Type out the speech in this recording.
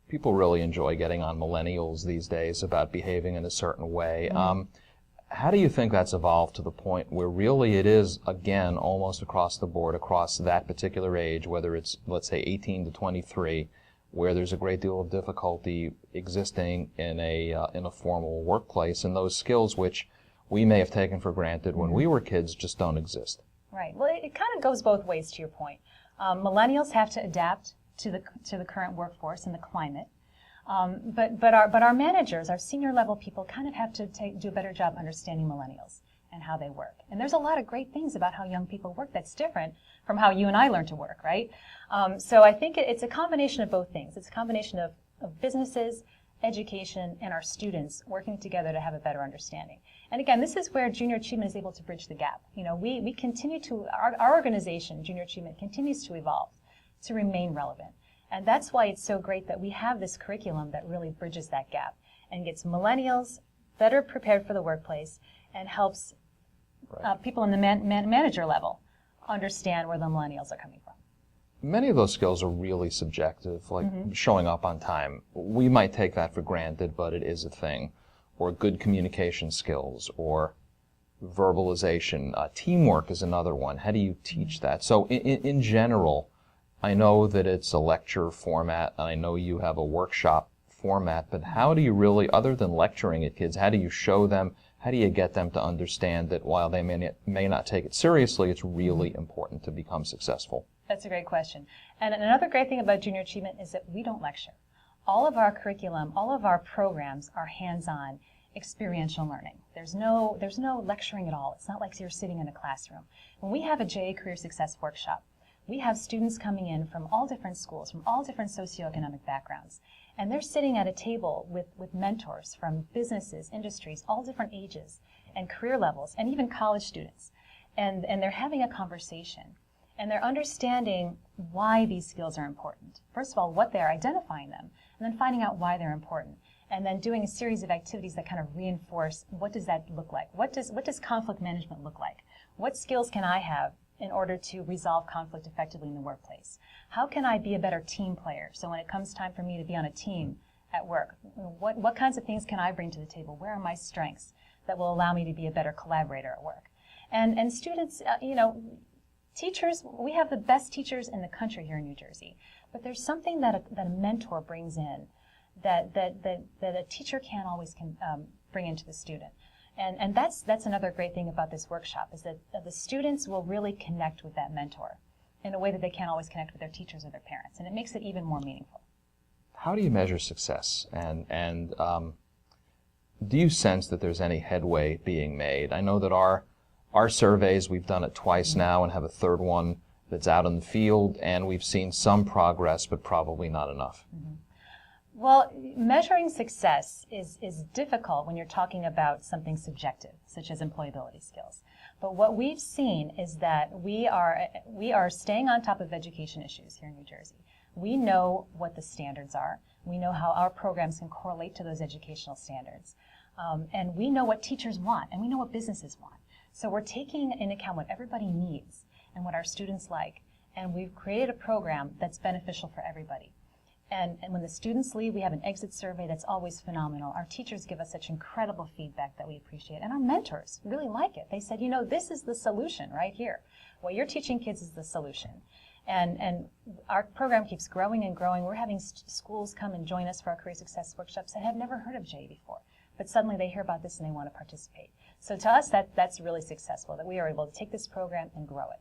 people really enjoy getting on Millennials these days about behaving in a certain way. How do you think that's evolved to the point where really it is, again, almost across the board, across that particular age, whether it's, let's say, 18 to 23, where there's a great deal of difficulty existing in a formal workplace, and those skills which we may have taken for granted when we were kids just don't exist? Right. Well, it kind of goes both ways, to your point. Millennials have to adapt to the current workforce and the climate. But our managers, our senior level people, kind of have to do a better job understanding millennials and how they work. And there's a lot of great things about how young people work that's different from how you and I learn to work, right? So I think it's a combination of both things. It's a combination of businesses, education, and our students working together to have a better understanding. And again, this is where Junior Achievement is able to bridge the gap. You know, we continue to, our organization, Junior Achievement, continues to evolve to remain relevant. And that's why it's so great that we have this curriculum that really bridges that gap and gets millennials better prepared for the workplace and helps people in the manager level understand where the millennials are coming from. Many of those skills are really subjective, like showing up on time. We might take that for granted, but it is a thing. Or good communication skills, or verbalization. Teamwork is another one. How do you teach that? So in general, I know that it's a lecture format, and I know you have a workshop format, but how do you really, other than lecturing at kids, how do you show them, how do you get them to understand that while they may not take it seriously, it's really important to become successful? That's a great question. And another great thing about Junior Achievement is that we don't lecture. All of our curriculum, all of our programs are hands-on, experiential learning. There's no lecturing at all. It's not like you're sitting in a classroom. When we have a JA Career Success Workshop, we have students coming in from all different schools, from all different socioeconomic backgrounds, and they're sitting at a table with mentors from businesses, industries, all different ages and career levels, and even college students. And they're having a conversation, and they're understanding why these skills are important. First of all, what they're identifying them, and then finding out why they're important, and then doing a series of activities that kind of reinforce what does that look like? What does conflict management look like? What skills can I have in order to resolve conflict effectively in the workplace? How can I be a better team player? So when it comes time for me to be on a team at work, what kinds of things can I bring to the table? Where are my strengths that will allow me to be a better collaborator at work? And students, teachers, we have the best teachers in the country here in New Jersey, but there's something that a mentor brings in that a teacher can't always bring into the student. And that's another great thing about this workshop, is that the students will really connect with that mentor in a way that they can't always connect with their teachers or their parents, and it makes it even more meaningful. How do you measure success? And do you sense that there's any headway being made? I know that our surveys, we've done it twice now and have a third one that's out in the field, and we've seen some progress, but probably not enough. Well, measuring success is difficult when you're talking about something subjective, such as employability skills. But what we've seen is that we are staying on top of education issues here in New Jersey. We know what the standards are. We know how our programs can correlate to those educational standards. And we know what teachers want, and we know what businesses want. So we're taking into account what everybody needs and what our students like. And we've created a program that's beneficial for everybody. And when the students leave, we have an exit survey that's always phenomenal. Our teachers give us such incredible feedback that we appreciate. And our mentors really like it. They said, this is the solution right here. What you're teaching kids is the solution. And our program keeps growing and growing. We're having schools come and join us for our career success workshops that have never heard of JA before. But suddenly they hear about this and they want to participate. So to us, that's really successful, that we are able to take this program and grow it.